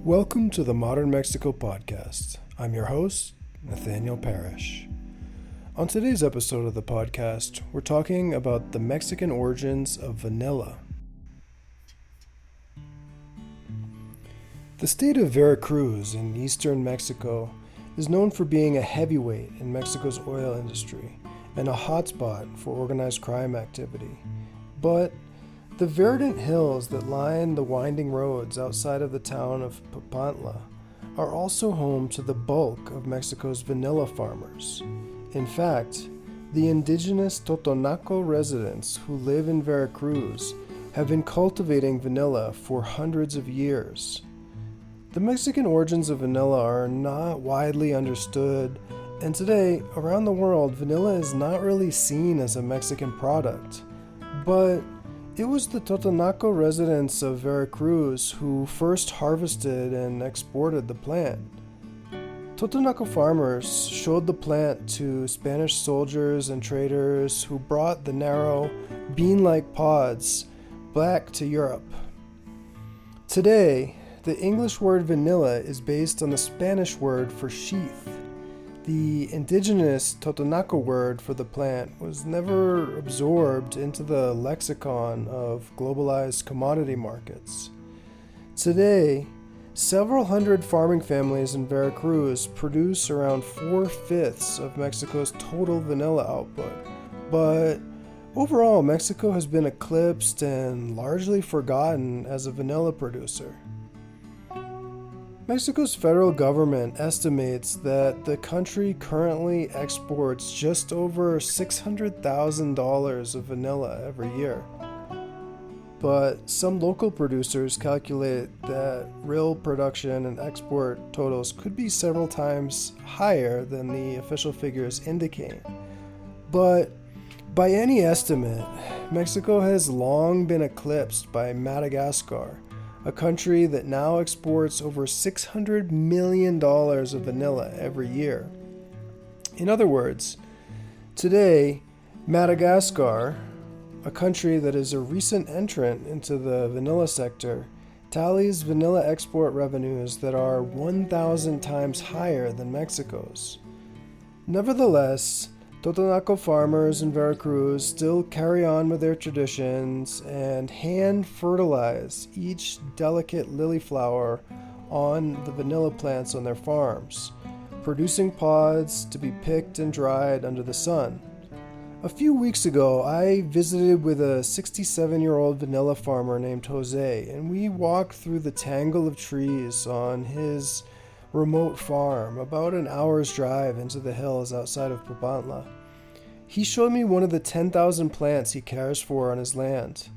Welcome to the Modern Mexico podcast. I'm your host, Nathaniel Parish. On today's episode of the podcast, we're talking about the Mexican origins of vanilla. The state of Veracruz in eastern Mexico is known for being a heavyweight in Mexico's oil industry and a hotspot for organized crime activity. But the verdant hills that line the winding roads outside of the town of Papantla are also home to the bulk of Mexico's vanilla farmers. In fact, the indigenous Totonaco residents who live in Veracruz have been cultivating vanilla for hundreds of years. The Mexican origins of vanilla are not widely understood, and today, around the world, vanilla is not really seen as a Mexican product. But it was the Totonaco residents of Veracruz who first harvested and exported the plant. Totonaco farmers showed the plant to Spanish soldiers and traders who brought the narrow, bean-like pods back to Europe. Today, the English word vanilla is based on the Spanish word for sheath. The indigenous Totonaco word for the plant was never absorbed into the lexicon of globalized commodity markets. Today, several hundred farming families in Veracruz produce around 4/5 of Mexico's total vanilla output. But overall, Mexico has been eclipsed and largely forgotten as a vanilla producer. Mexico's federal government estimates that the country currently exports just over $600,000 of vanilla every year. But some local producers calculate that real production and export totals could be several times higher than the official figures indicate. But by any estimate, Mexico has long been eclipsed by Madagascar, a country that now exports over $600 million of vanilla every year. In other words, today, Madagascar, a country that is a recent entrant into the vanilla sector, tallies vanilla export revenues that are 1,000 times higher than Mexico's. Nevertheless, Totonaco farmers in Veracruz still carry on with their traditions and hand fertilize each delicate lily flower on the vanilla plants on their farms, producing pods to be picked and dried under the sun. A few weeks ago, I visited with a 67-year-old vanilla farmer named Jose, and we walked through the tangle of trees on his remote farm, about an hour's drive into the hills outside of Papantla. He showed me one of the 10,000 plants he cares for on his land.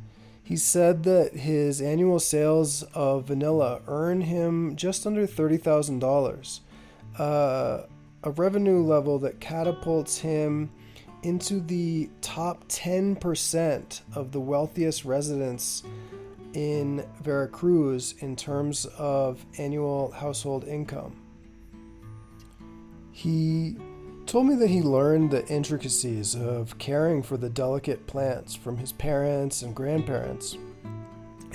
He said that his annual sales of vanilla earn him just under $30,000, a revenue level that catapults him into the top 10% of the wealthiest residents in Veracruz in terms of annual household income. He told me that he learned the intricacies of caring for the delicate plants from his parents and grandparents,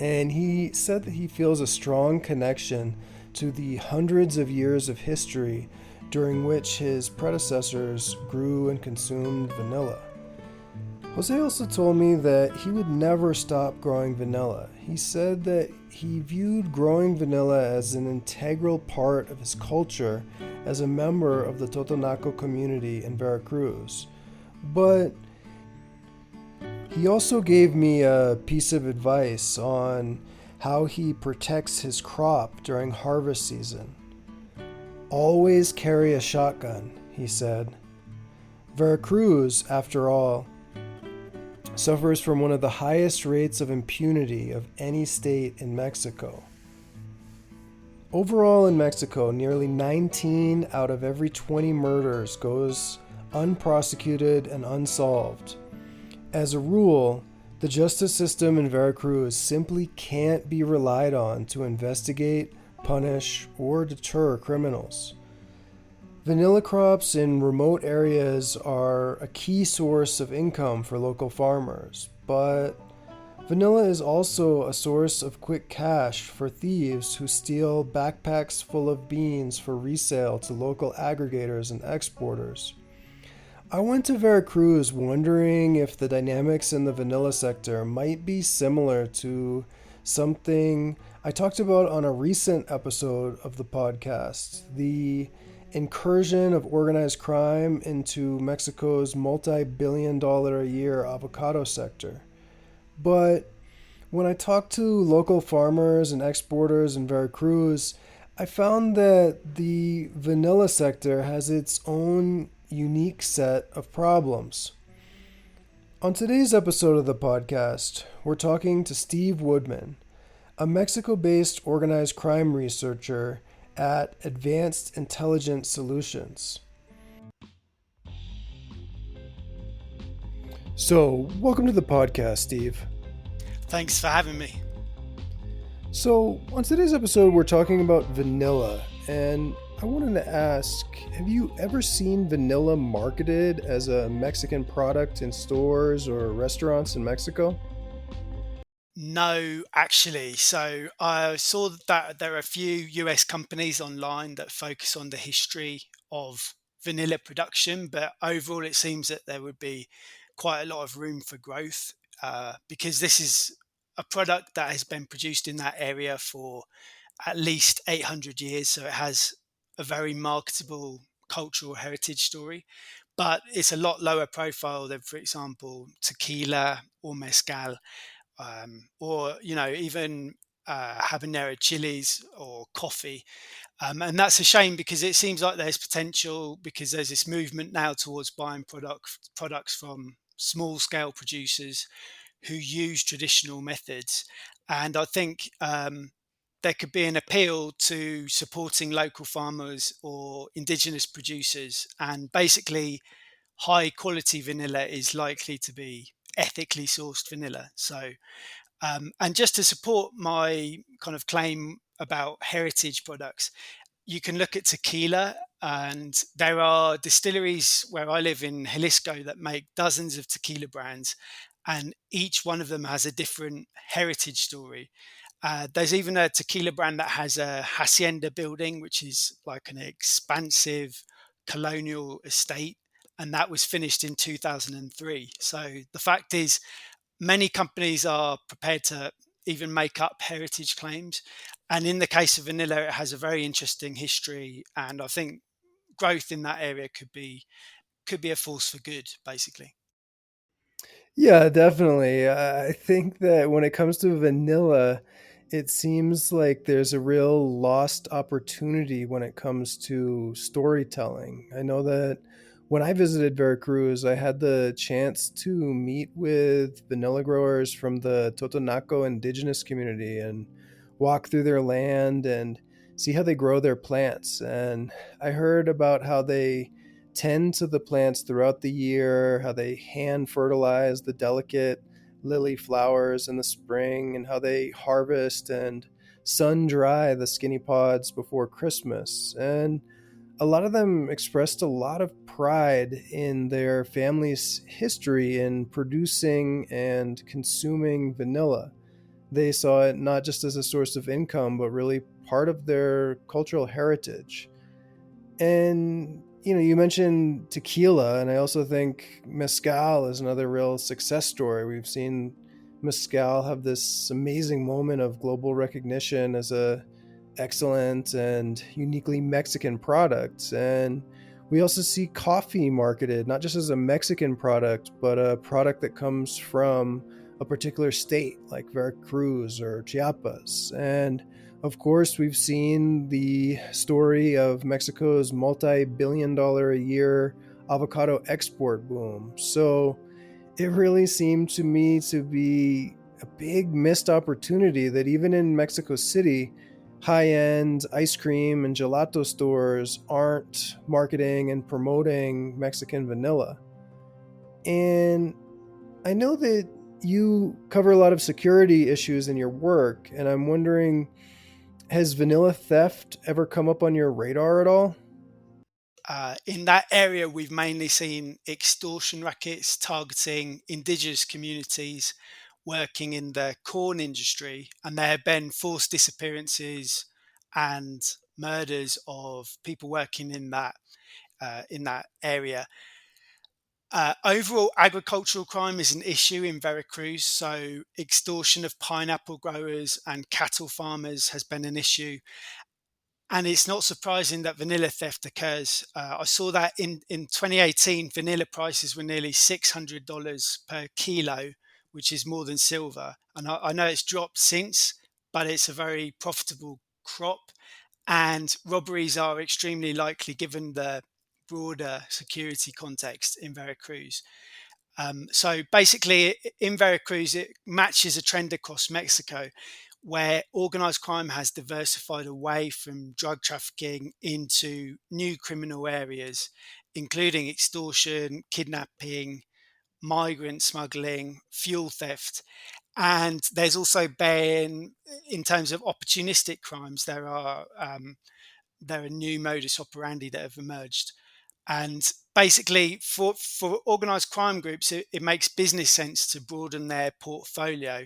and he said that he feels a strong connection to the hundreds of years of history during which his predecessors grew and consumed vanilla. Jose also told me that he would never stop growing vanilla. He said that he viewed growing vanilla as an integral part of his culture as a member of the Totonaco community in Veracruz. But he also gave me a piece of advice on how he protects his crop during harvest season. Always carry a shotgun, he said. Veracruz, after all, suffers from one of the highest rates of impunity of any state in Mexico. Overall in Mexico, nearly 19 out of every 20 murders goes unprosecuted and unsolved. As a rule, the justice system in Veracruz simply can't be relied on to investigate, punish, or deter criminals. Vanilla crops in remote areas are a key source of income for local farmers, but Vanilla is also a source of quick cash for thieves who steal backpacks full of beans for resale to local aggregators and exporters. I went to Veracruz wondering if the dynamics in the vanilla sector might be similar to something I talked about on a recent episode of the podcast, the incursion of organized crime into Mexico's multi-billion-dollar a year avocado sector. But when I talked to local farmers and exporters in Veracruz, I found that the vanilla sector has its own unique set of problems. On today's episode of the podcast, we're talking to Steve Woodman, a Mexico based organized crime researcher at Advanced Intelligence Solutions. So, welcome to the podcast, Steve. Thanks for having me. So, on today's episode, we're talking about vanilla, and I wanted to ask, have you ever seen vanilla marketed as a Mexican product in stores or restaurants in Mexico? No, actually. So I saw that there are a few US companies online that focus on the history of vanilla production, but overall it seems that there would be quite a lot of room for growth because this is a product that has been produced in that area for at least 800 years. So it has a very marketable cultural heritage story, but it's a lot lower profile than, for example, tequila or mezcal, or even habanero chilies or coffee. And that's a shame because it seems like there's potential because there's this movement now towards buying products from small scale producers who use traditional methods. And I think there could be an appeal to supporting local farmers or indigenous producers. And basically, high quality vanilla is likely to be ethically sourced vanilla. So, and just to support my kind of claim about heritage products, you can look at tequila, and there are distilleries where I live in Jalisco that make dozens of tequila brands, and each one of them has a different heritage story. There's even a tequila brand that has a hacienda building, which is like an expansive colonial estate, and that was finished in 2003. So the fact is, many companies are prepared to even make up heritage claims. And in the case of vanilla, it has a very interesting history, and I think growth in that area could be a force for good, basically. Yeah, definitely. I think that when it comes to vanilla, it seems like there's a real lost opportunity when it comes to storytelling. I know that when I visited Veracruz, I had the chance to meet with vanilla growers from the Totonaco Indigenous community and walk through their land and see how they grow their plants. And I heard about how they tend to the plants throughout the year, how they hand fertilize the delicate lily flowers in the spring, and how they harvest and sun dry the skinny pods before Christmas. And a lot of them expressed a lot of pride in their family's history in producing and consuming vanilla. They saw it not just as a source of income, but really part of their cultural heritage. And you mentioned tequila, and I also think mezcal is another real success story. We've seen mezcal have this amazing moment of global recognition as a excellent and uniquely Mexican product. And we also see coffee marketed not just as a Mexican product, but a product that comes from a particular state like Veracruz or Chiapas. And of course, we've seen the story of Mexico's multi-billion-dollar a year avocado export boom. So it really seemed to me to be a big missed opportunity that even in Mexico City, high-end ice cream and gelato stores aren't marketing and promoting Mexican vanilla. And I know that you cover a lot of security issues in your work, and I'm wondering, has vanilla theft ever come up on your radar at all? In that area, we've mainly seen extortion rackets targeting indigenous communities working in the corn industry, and there have been forced disappearances and murders of people working in that area. Overall, agricultural crime is an issue in Veracruz. So, extortion of pineapple growers and cattle farmers has been an issue. And it's not surprising that vanilla theft occurs. I saw that in 2018, vanilla prices were nearly $600 per kilo, which is more than silver. And I know it's dropped since, but it's a very profitable crop. And robberies are extremely likely given the broader security context in Veracruz. So basically, in Veracruz, it matches a trend across Mexico where organized crime has diversified away from drug trafficking into new criminal areas, including extortion, kidnapping, migrant smuggling, fuel theft. And there's also been, in terms of opportunistic crimes, there are new modus operandi that have emerged. And basically, for organized crime groups, it makes business sense to broaden their portfolio.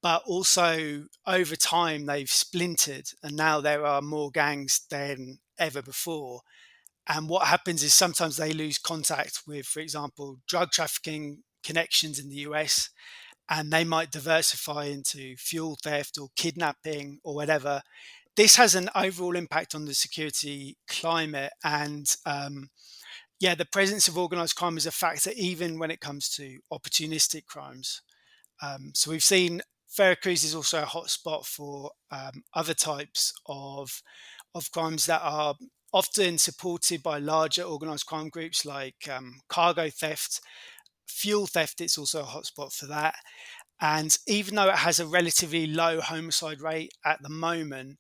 But also, over time, they've splintered, and now there are more gangs than ever before. And what happens is sometimes they lose contact with, for example, drug trafficking connections in the US, and they might diversify into fuel theft or kidnapping or whatever. This has an overall impact on the security climate, and yeah, the presence of organized crime is a factor even when it comes to opportunistic crimes. So we've seen Veracruz is also a hotspot for other types of crimes that are often supported by larger organized crime groups like cargo theft, fuel theft. It's also a hotspot for that. And even though it has a relatively low homicide rate at the moment,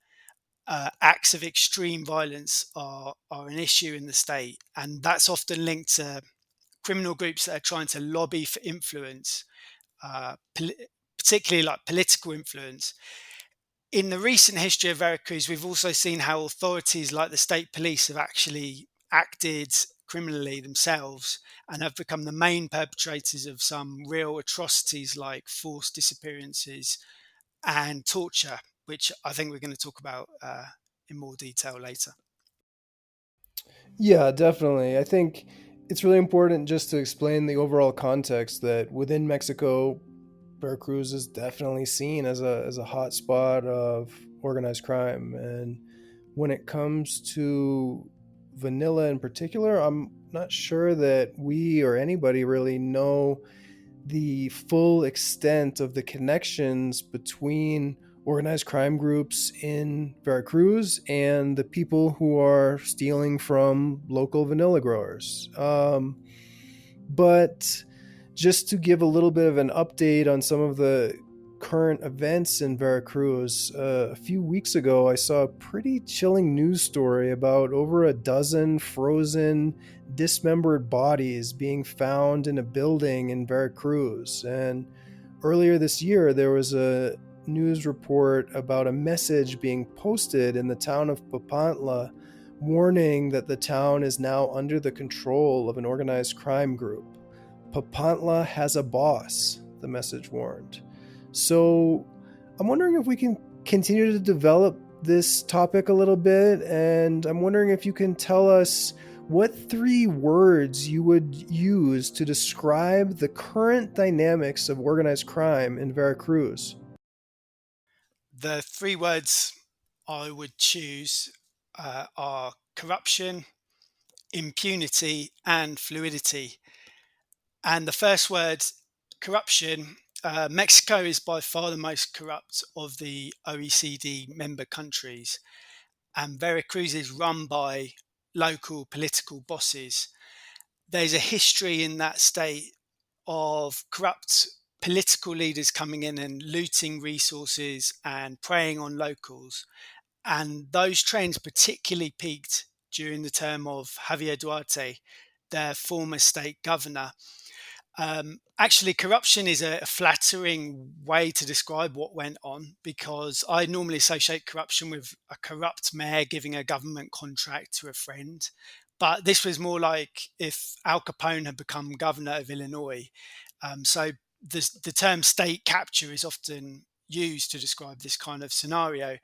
acts of extreme violence are an issue in the state, and that's often linked to criminal groups that are trying to lobby for influence, particularly like political influence. In the recent history of Veracruz, we've also seen how authorities like the state police have actually acted criminally themselves and have become the main perpetrators of some real atrocities like forced disappearances and torture, which I think we're going to talk about in more detail later. Yeah, definitely. I think it's really important just to explain the overall context that within Mexico, Veracruz is definitely seen as a hot spot of organized crime. And when it comes to vanilla in particular, I'm not sure that we or anybody really know the full extent of the connections between organized crime groups in Veracruz and the people who are stealing from local vanilla growers. But just to give a little bit of an update on some of the current events in Veracruz, a few weeks ago, I saw a pretty chilling news story about over a dozen frozen, dismembered bodies being found in a building in Veracruz. And earlier this year, there was a news report about a message being posted in the town of Papantla warning that the town is now under the control of an organized crime group. Papantla has a boss, the message warned. So I'm wondering if we can continue to develop this topic a little bit, and I'm wondering if you can tell us what three words you would use to describe the current dynamics of organized crime in Veracruz. The three words I would choose are corruption, impunity, and fluidity. And the first word, corruption, Mexico is by far the most corrupt of the OECD member countries, and Veracruz is run by local political bosses. There's a history in that state of corrupt political leaders coming in and looting resources and preying on locals. And those trends particularly peaked during the term of Javier Duarte, their former state governor. Actually, corruption is a flattering way to describe what went on, because I normally associate corruption with a corrupt mayor giving a government contract to a friend. But this was more like if Al Capone had become governor of Illinois. So the term state capture is often used to describe this kind of scenario.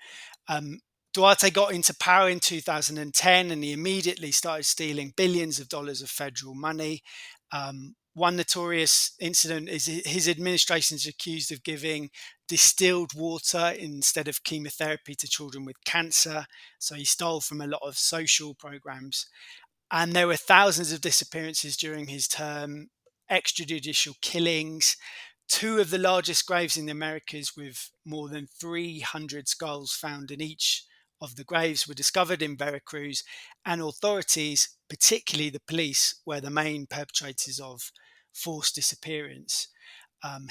Duarte got into power in 2010 and he immediately started stealing billions of dollars of federal money. One notorious incident is his administration is accused of giving distilled water instead of chemotherapy to children with cancer. So he stole from a lot of social programs. And there were thousands of disappearances during his term, extrajudicial killings. Two of the largest graves in the Americas, with more than 300 skulls found in each of the graves, were discovered in Veracruz, and authorities, particularly the police, were the main perpetrators of forced disappearance.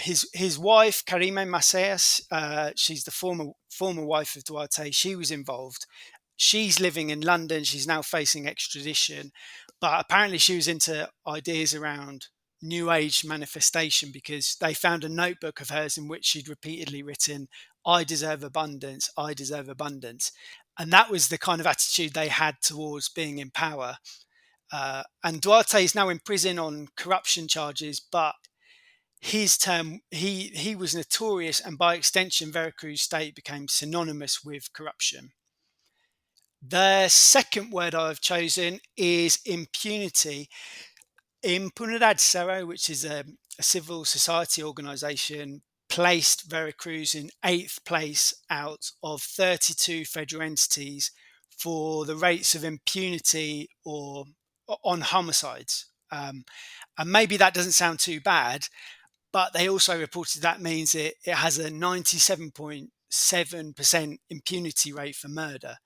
His wife, Karime Macias, she's the former wife of Duarte. She was involved. She's living in London. She's now facing extradition, but apparently she was into ideas around New Age manifestation because they found a notebook of hers in which she'd repeatedly written, "I deserve abundance. I deserve abundance," and that was the kind of attitude they had towards being in power. And Duarte is now in prison on corruption charges, but his term, he was notorious, and by extension, Veracruz state became synonymous with corruption. The second word I've chosen is impunity. Impunidad Cero, which is a civil society organization, placed Veracruz in 8th place out of 32 federal entities for the rates of impunity or on homicides. And maybe that doesn't sound too bad, but they also reported that means it has a 97.7% impunity rate for murder.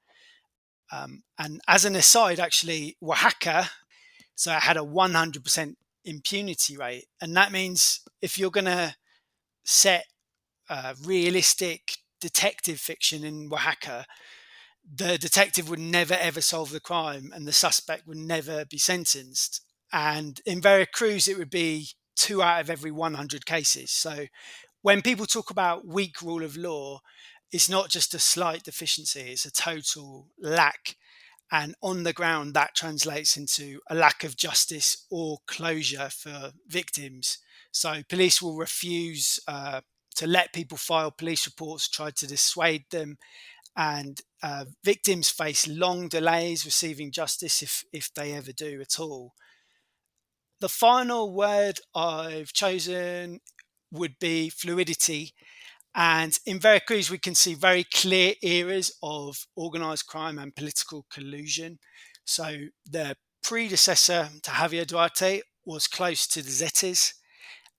And as an aside, actually, Oaxaca, so it had a 100% impunity rate. And that means if you're going to set realistic detective fiction in Oaxaca, the detective would never ever solve the crime and the suspect would never be sentenced. And in Veracruz, it would be 2 out of every 100 cases. So when people talk about weak rule of law, it's not just a slight deficiency, it's a total lack. And on the ground, that translates into a lack of justice or closure for victims. So police will refuse to let people file police reports, try to dissuade them, and victims face long delays receiving justice if they ever do at all. The final word I've chosen would be fluidity. And in Veracruz, we can see very clear eras of organized crime and political collusion. So the predecessor to Javier Duarte was close to the Zetas,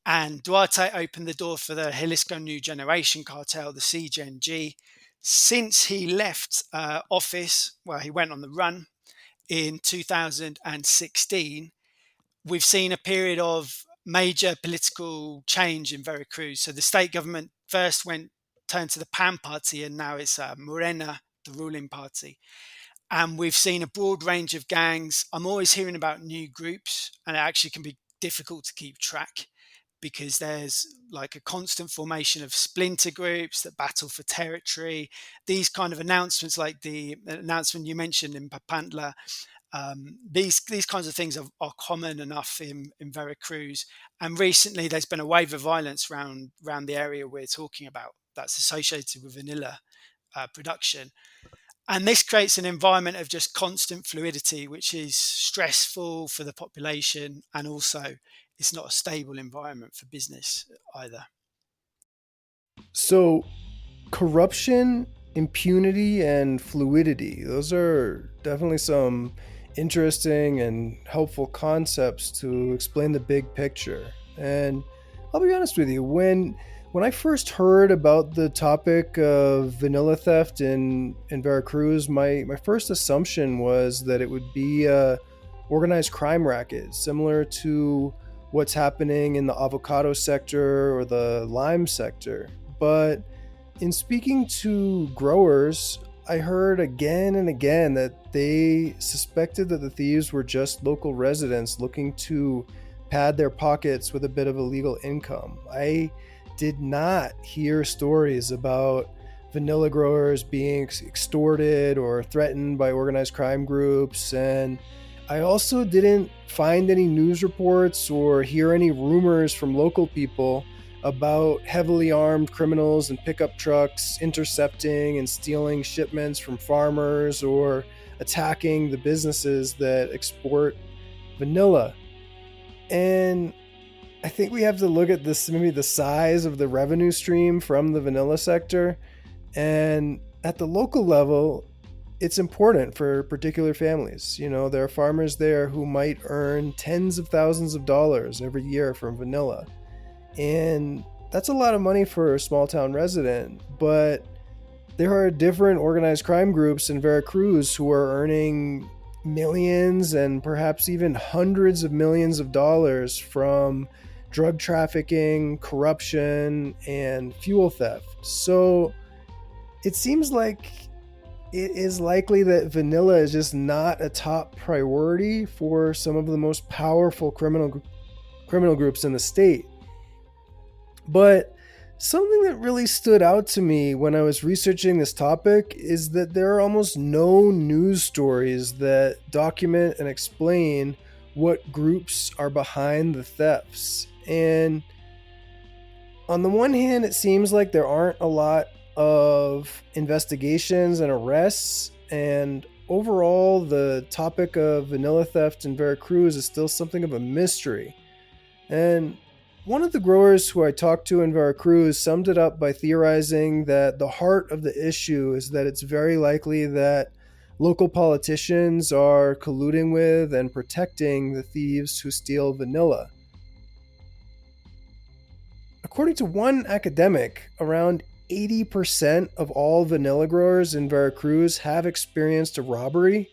and Duarte opened the door for the Jalisco New Generation cartel, the CGNG. Since he left office, well, he went on the run in 2016, we've seen a period of major political change in Veracruz. So the state government first turned to the PAN party, and now it's Morena, the ruling party. And we've seen a broad range of gangs. I'm always hearing about new groups, and it actually can be difficult to keep track because there's like a constant formation of splinter groups that battle for territory. These kind of announcements, like the announcement you mentioned in Papantla, these kinds of things are common enough in Veracruz. And recently there's been a wave of violence around the area we're talking about that's associated with vanilla production. And this creates an environment of just constant fluidity, which is stressful for the population, and also it's not a stable environment for business either. So, corruption, impunity, and fluidity, those are definitely some interesting and helpful concepts to explain the big picture. And I'll be honest with you, when I first heard about the topic of vanilla theft in Veracruz, my first assumption was that it would be a organized crime racket, similar to what's happening in the avocado sector or the lime sector. But in speaking to growers, I heard again and again that they suspected that the thieves were just local residents looking to pad their pockets with a bit of illegal income. I did not hear stories about vanilla growers being extorted or threatened by organized crime groups, and I also didn't find any news reports or hear any rumors from local people about heavily armed criminals in pickup trucks intercepting and stealing shipments from farmers or attacking the businesses that export vanilla. And I think we have to look at this, maybe the size of the revenue stream from the vanilla sector. And at the local level, it's important for particular families. You know, there are farmers there who might earn tens of thousands of dollars every year from vanilla. And that's a lot of money for a small town resident. But there are different organized crime groups in Veracruz who are earning millions and perhaps even hundreds of millions of dollars from drug trafficking, corruption, and fuel theft. So it seems like it is likely that vanilla is just not a top priority for some of the most powerful criminal groups in the state. But something that really stood out to me when I was researching this topic is that there are almost no news stories that document and explain what groups are behind the thefts. And on the one hand, it seems like there aren't a lot of investigations and arrests, and overall, the topic of vanilla theft in Veracruz is still something of a mystery. And one of the growers who I talked to in Veracruz summed it up by theorizing that the heart of the issue is that it's very likely that local politicians are colluding with and protecting the thieves who steal vanilla. According to one academic, around 80% of all vanilla growers in Veracruz have experienced a robbery.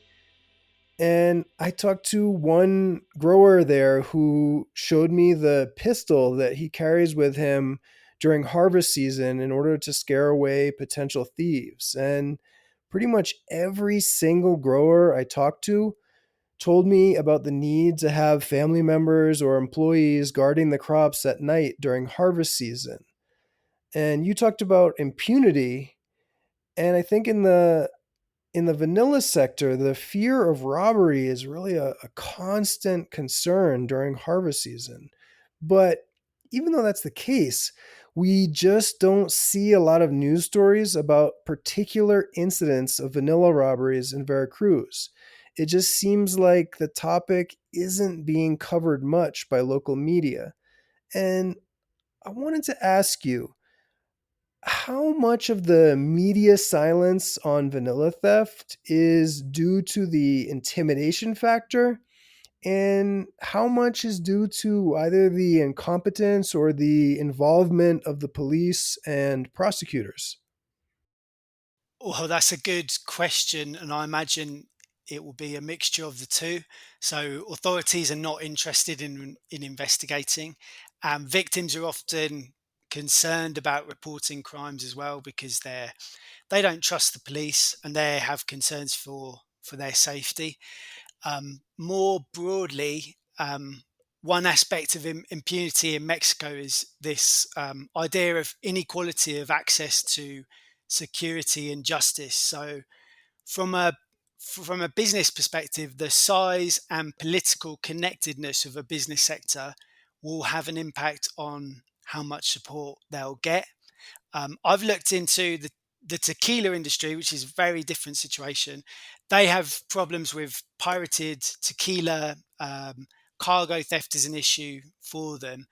And I talked to one grower there who showed me the pistol that he carries with him during harvest season in order to scare away potential thieves. And pretty much every single grower I talked to told me about the need to have family members or employees guarding the crops at night during harvest season. And you talked about impunity, and I think in the vanilla sector, the fear of robbery is really a constant concern during harvest season. But even though that's the case, we just don't see a lot of news stories about particular incidents of vanilla robberies in Veracruz. It just seems like the topic isn't being covered much by local media. And I wanted to ask you, how much of the media silence on vanilla theft is due to the intimidation factor, and how much is due to either the incompetence or the involvement of the police and prosecutors? Well, that's a good question, and I imagine it will be a mixture of the two. So authorities are not interested in investigating, and victims are often concerned about reporting crimes as well because they don't trust the police and they have concerns for their safety. More broadly, one aspect of impunity in Mexico is this idea of inequality of access to security and justice. So, from a from a business perspective, the size and political connectedness of a business sector will have an impact on how much support they'll get. I've looked into the tequila industry, which is a very different situation. They have problems with pirated tequila. Cargo theft is an issue for them,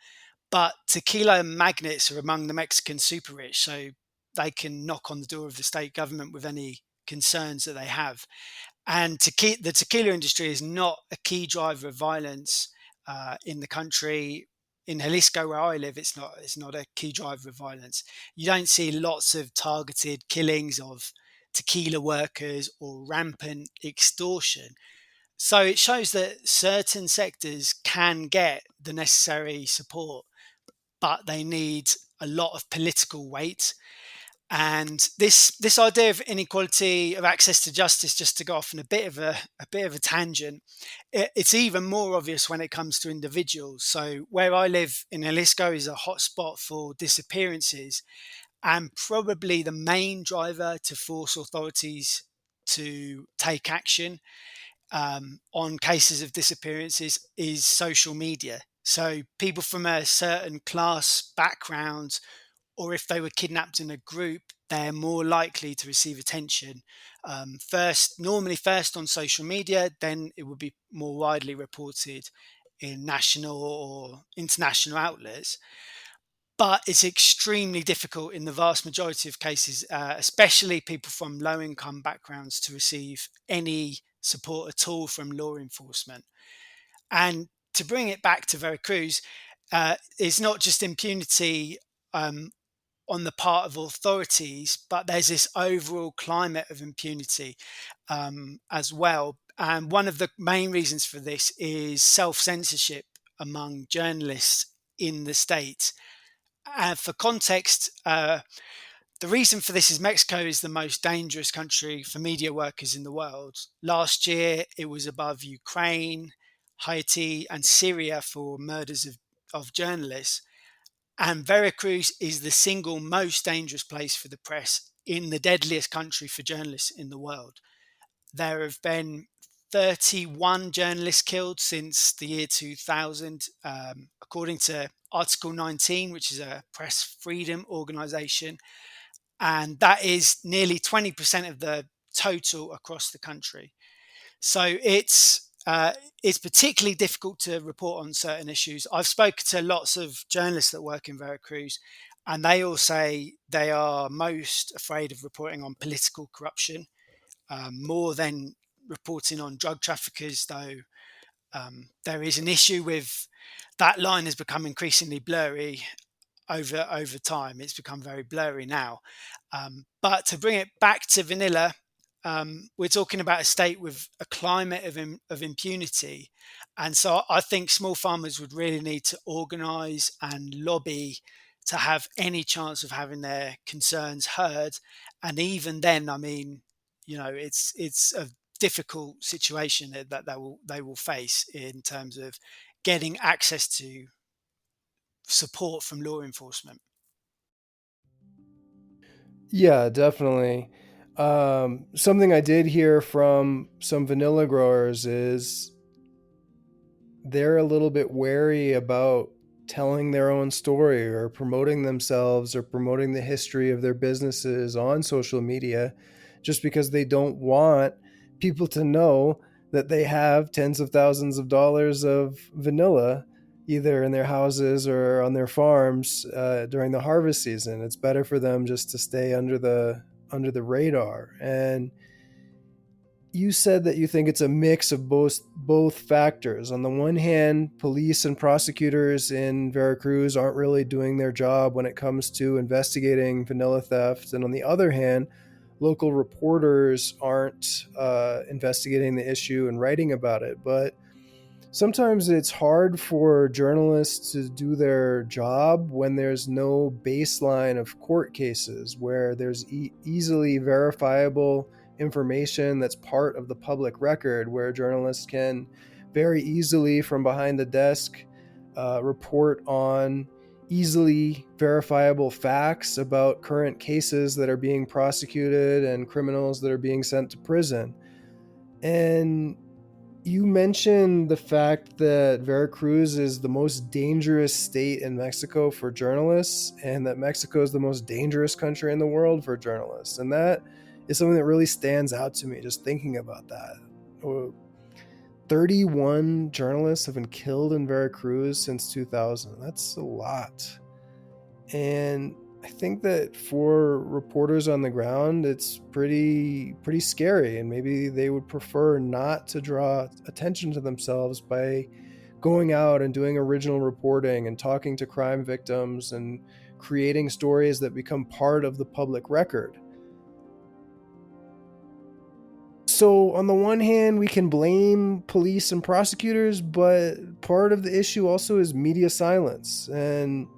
but tequila magnates are among the Mexican super rich, so they can knock on the door of the state government with any concerns that they have. And the tequila industry is not a key driver of violence in the country. In Jalisco, where I live, it's not a key driver of violence. You don't see lots of targeted killings of tequila workers or rampant extortion. So it shows that certain sectors can get the necessary support, but they need a lot of political weight. And this idea of inequality of access to justice, just to go off on a bit of a tangent, it's even more obvious when it comes to individuals. So where I live in Jalisco is a hotspot for disappearances, and probably the main driver to force authorities to take action on cases of disappearances is social media. So people from a certain class background, or if they were kidnapped in a group, they're more likely to receive attention. Normally first on social media, then it would be more widely reported in national or international outlets. But it's extremely difficult in the vast majority of cases, especially people from low income backgrounds, to receive any support at all from law enforcement. And to bring it back to Veracruz, it's not just impunity um, on the part of authorities, but there's this overall climate of impunity as well. And one of the main reasons for this is self censorship among journalists in the state. And for context, the reason for this is Mexico is the most dangerous country for media workers in the world. Last year, it was above Ukraine, Haiti, and Syria for murders of journalists. And Veracruz is the single most dangerous place for the press in the deadliest country for journalists in the world. There have been 31 journalists killed since the year 2000, according to Article 19, which is a press freedom organization. And that is nearly 20% of the total across the country. So it's particularly difficult to report on certain issues. I've spoken to lots of journalists that work in Veracruz, and they all say they are most afraid of reporting on political corruption more than reporting on drug traffickers, though there is an issue with that line has become increasingly blurry over time. It's become very blurry now. But to bring it back to vanilla, we're talking about a state with a climate of impunity. And so I think small farmers would really need to organise and lobby to have any chance of having their concerns heard. And even then, I mean, it's a difficult situation that they will face in terms of getting access to support from law enforcement. Yeah, definitely. Something I did hear from some vanilla growers is they're a little bit wary about telling their own story or promoting themselves or promoting the history of their businesses on social media just because they don't want people to know that they have tens of thousands of dollars of vanilla either in their houses or on their farms during the harvest season. It's better for them just to stay under the radar. And you said that you think it's a mix of both factors. On the one hand, police and prosecutors in Veracruz aren't really doing their job when it comes to investigating vanilla theft, and on the other hand, local reporters aren't investigating the issue and writing about it. But sometimes it's hard for journalists to do their job when there's no baseline of court cases where there's easily verifiable information that's part of the public record, where journalists can very easily from behind the desk report on easily verifiable facts about current cases that are being prosecuted and criminals that are being sent to prison. And you mentioned the fact that Veracruz is the most dangerous state in Mexico for journalists, and that Mexico is the most dangerous country in the world for journalists. And that is something that really stands out to me just thinking about that. 31 journalists have been killed in Veracruz since 2000. That's a lot. And I think that for reporters on the ground, it's pretty scary, and maybe they would prefer not to draw attention to themselves by going out and doing original reporting and talking to crime victims and creating stories that become part of the public record. So on the one hand, we can blame police and prosecutors, but part of the issue also is media silence. And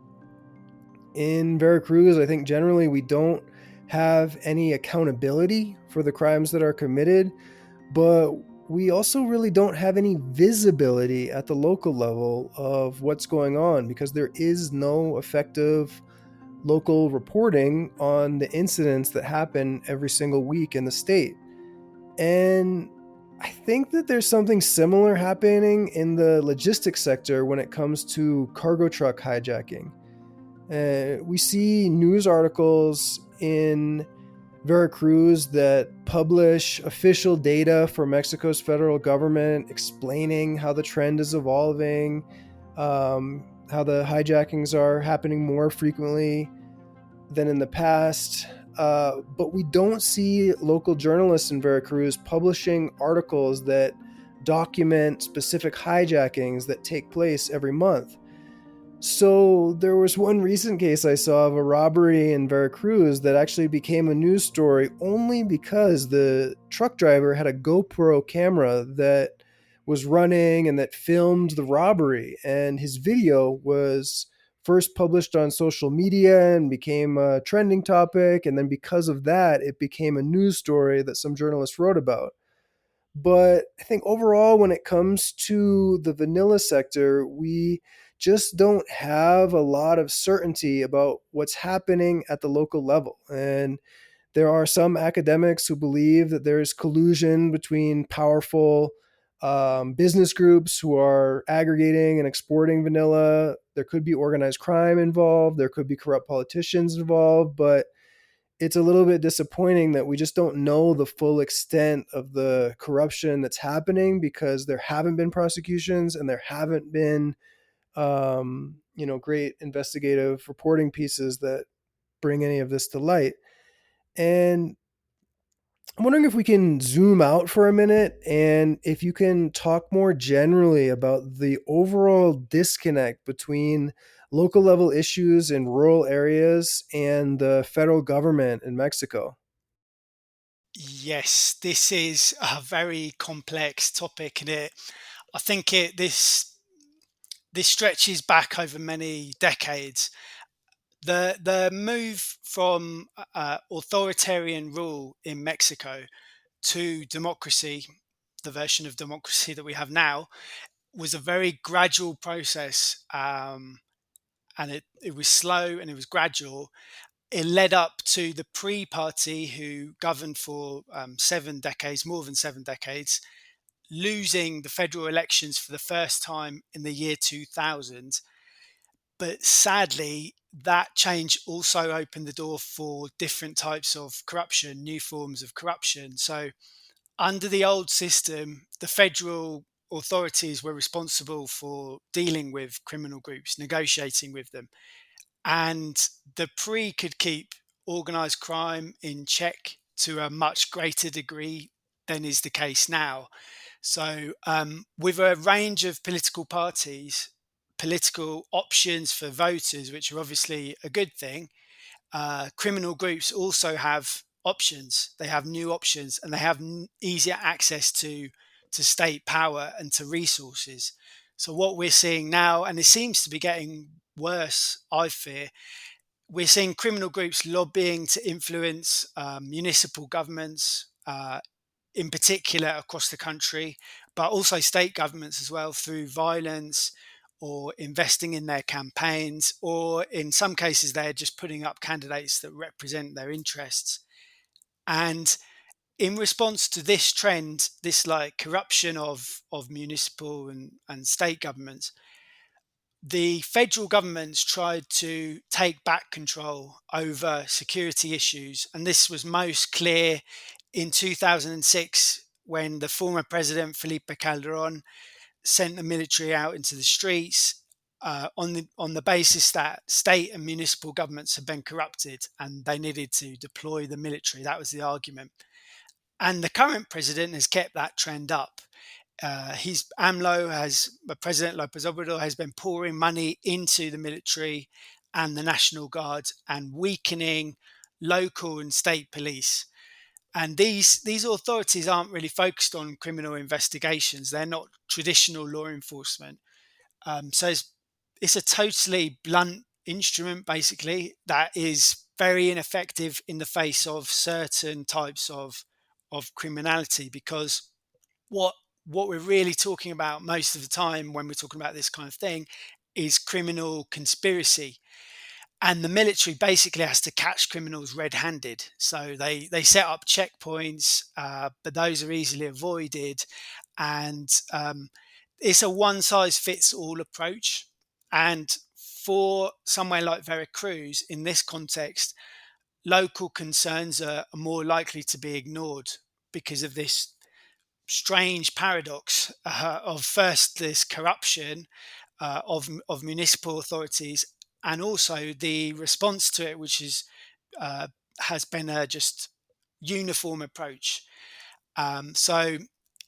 in Veracruz, I think generally we don't have any accountability for the crimes that are committed, but we also really don't have any visibility at the local level of what's going on because there is no effective local reporting on the incidents that happen every single week in the state. And I think that there's something similar happening in the logistics sector when it comes to cargo truck hijacking. We see news articles in Veracruz that publish official data for Mexico's federal government explaining how the trend is evolving, how the hijackings are happening more frequently than in the past. But we don't see local journalists in Veracruz publishing articles that document specific hijackings that take place every month. So there was one recent case I saw of a robbery in Veracruz that actually became a news story only because the truck driver had a GoPro camera that was running and that filmed the robbery. And his video was first published on social media and became a trending topic. And then because of that, it became a news story that some journalists wrote about. But I think overall, when it comes to the vanilla sector, we just don't have a lot of certainty about what's happening at the local level. And there are some academics who believe that there's collusion between powerful business groups who are aggregating and exporting vanilla. There could be organized crime involved, there could be corrupt politicians involved, but it's a little bit disappointing that we just don't know the full extent of the corruption that's happening because there haven't been prosecutions and there haven't been great investigative reporting pieces that bring any of this to light. And I'm wondering if we can zoom out for a minute and if you can talk more generally about the overall disconnect between local level issues in rural areas and the federal government in Mexico. Yes, this is a very complex topic, and I think this stretches back over many decades. The move from authoritarian rule in Mexico to democracy, the version of democracy that we have now, was a very gradual process, and it was slow and it was gradual. It led up to the Pre Party, who governed for 7 decades, more than 7 decades, losing the federal elections for the first time in the year 2000. But sadly, that change also opened the door for different types of corruption, new forms of corruption. So, under the old system, the federal authorities were responsible for dealing with criminal groups, negotiating with them, and the Pre could keep organized crime in check to a much greater degree than is the case now. So, with a range of political parties, political options for voters, which are obviously a good thing, criminal groups also have options. They have new options, and they have easier access to state power and to resources. So what we're seeing now, and it seems to be getting worse, I fear, we're seeing criminal groups lobbying to influence municipal governments, in particular across the country, but also state governments as well, through violence or investing in their campaigns, or in some cases, they're just putting up candidates that represent their interests. And in response to this trend, this like corruption of municipal and state governments, the federal governments tried to take back control over security issues. And this was most clear in 2006 when the former president, Felipe Calderon, sent the military out into the streets on the basis that state and municipal governments had been corrupted and they needed to deploy the military. That was the argument. And the current president has kept that trend up. He's AMLO has President Lopez Obrador has been pouring money into the military and the National Guard and weakening local and state police. And these authorities aren't really focused on criminal investigations. They're not traditional law enforcement. So it's a totally blunt instrument, basically, that is very ineffective in the face of certain types of criminality. Because what what we're really talking about most of the time when we're talking about this kind of thing is criminal conspiracy. and the military basically has to catch criminals red-handed. So they set up checkpoints, but those are easily avoided, and it's a one-size-fits-all approach. And for somewhere like Veracruz, in this context, local concerns are more likely to be ignored because of this strange paradox of first this corruption of municipal authorities, and also the response to it, which is uh, has been a just uniform approach. So,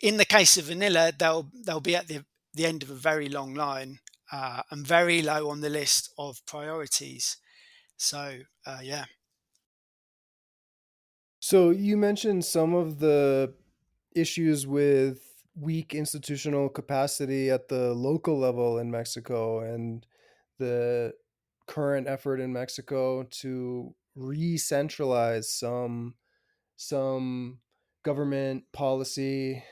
in the case of vanilla, they'll be at the end of a very long line, and very low on the list of priorities. So, yeah. So you mentioned some of the issues with weak institutional capacity at the local level in Mexico and the current effort in Mexico to re-centralize some government policy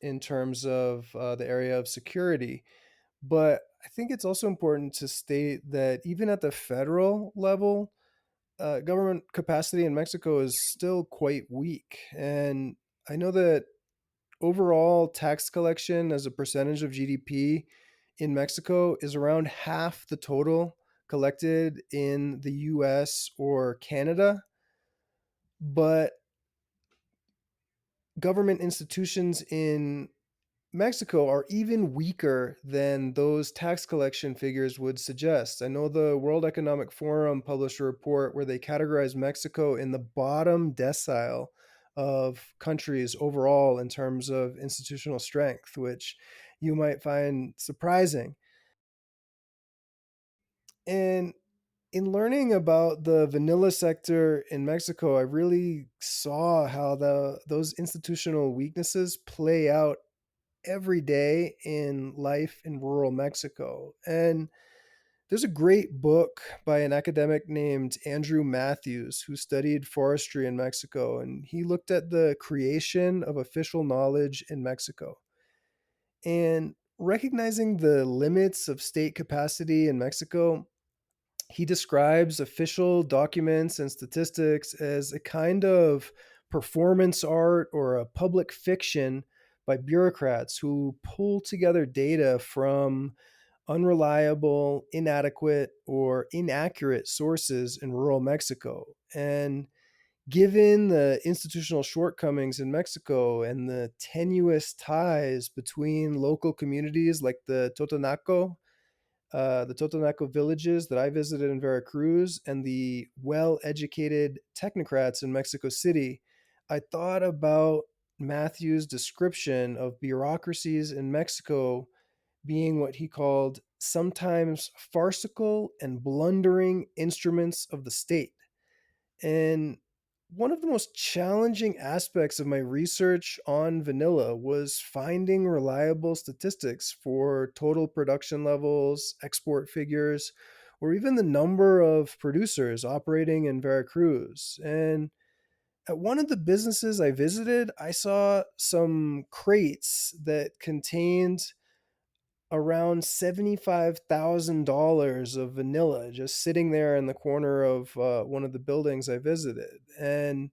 in terms of the area of security. But I think it's also important to state that even at the federal level, government capacity in Mexico is still quite weak. And I know that overall tax collection as a percentage of GDP in Mexico is around half the total collected in the US or Canada. But government institutions in Mexico are even weaker than those tax collection figures would suggest. I know the World Economic Forum published a report where they categorized Mexico in the bottom decile of countries overall in terms of institutional strength, which you might find surprising. And in learning about the vanilla sector in Mexico, I really saw how those institutional weaknesses play out every day in life in rural Mexico. And there's a great book by an academic named Andrew Matthews who studied forestry in Mexico, and he looked at the creation of official knowledge in Mexico. And recognizing the limits of state capacity in Mexico, he describes official documents and statistics as a kind of performance art or a public fiction by bureaucrats who pull together data from unreliable, inadequate, or inaccurate sources in rural Mexico. And given the institutional shortcomings in Mexico and the tenuous ties between local communities like the Totonaco villages that I visited in Veracruz, and the well educated technocrats in Mexico City, I thought about Matthew's description of bureaucracies in Mexico being what he called sometimes farcical and blundering instruments of the state. And one of the most challenging aspects of my research on vanilla was finding reliable statistics for total production levels, export figures, or even the number of producers operating in Veracruz. And at one of the businesses I visited, I saw some crates that contained around $75,000 of vanilla just sitting there in the corner of one of the buildings I visited. And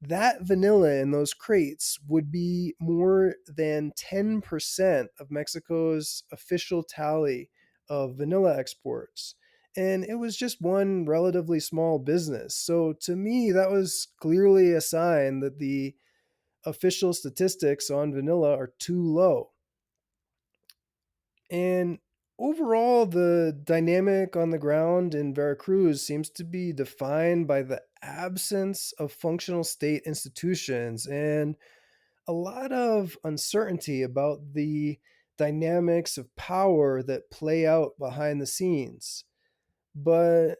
that vanilla in those crates would be more than 10% of Mexico's official tally of vanilla exports. And it was just one relatively small business. So to me, that was clearly a sign that the official statistics on vanilla are too low. And overall, the dynamic on the ground in Veracruz seems to be defined by the absence of functional state institutions and a lot of uncertainty about the dynamics of power that play out behind the scenes. But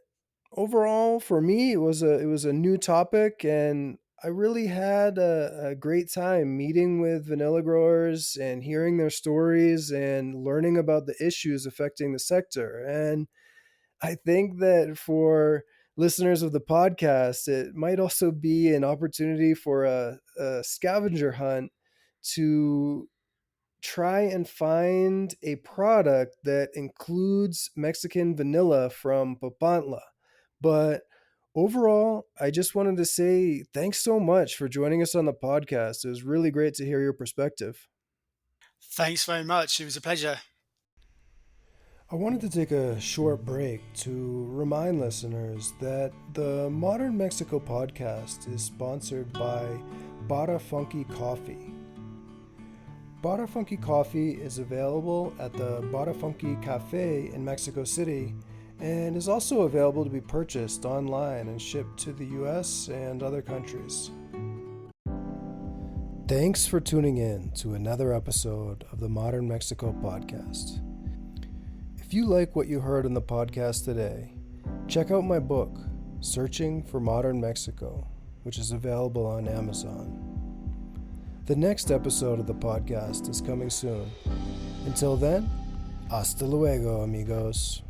overall, for me, it was a new topic, and I really had a great time meeting with vanilla growers and hearing their stories and learning about the issues affecting the sector. And I think that for listeners of the podcast, it might also be an opportunity for a scavenger hunt to try and find a product that includes Mexican vanilla from Papantla. But overall, I just wanted to say thanks so much for joining us on the podcast. It was really great to hear your perspective. Thanks very much. It was a pleasure. I wanted to take a short break to remind listeners that the Modern Mexico podcast is sponsored by Bada Funky Coffee. Bada Funky Coffee is available at the Bada Funky Cafe in Mexico City and is also available to be purchased online and shipped to the US and other countries. Thanks for tuning in to another episode of the Modern Mexico podcast. If you like what you heard in the podcast today, check out my book, Searching for Modern Mexico, which is available on Amazon. The next episode of the podcast is coming soon. Until then, hasta luego, amigos.